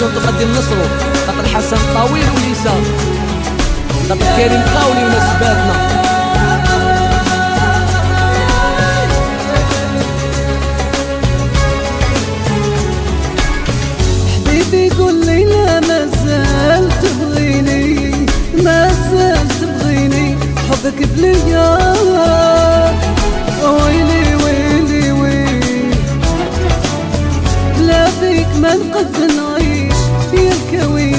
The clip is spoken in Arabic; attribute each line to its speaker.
Speaker 1: ديسيزيون تقدم نصرو خاطر حسن طويل وليسان خاطر كريم قاولي ونسباتنا.
Speaker 2: يقول لي لا ما زال تبغيني ما زال تبغيني حبك بليا ويلي ويلي ويلي لا بيك ما نقد نعيش يا الكوي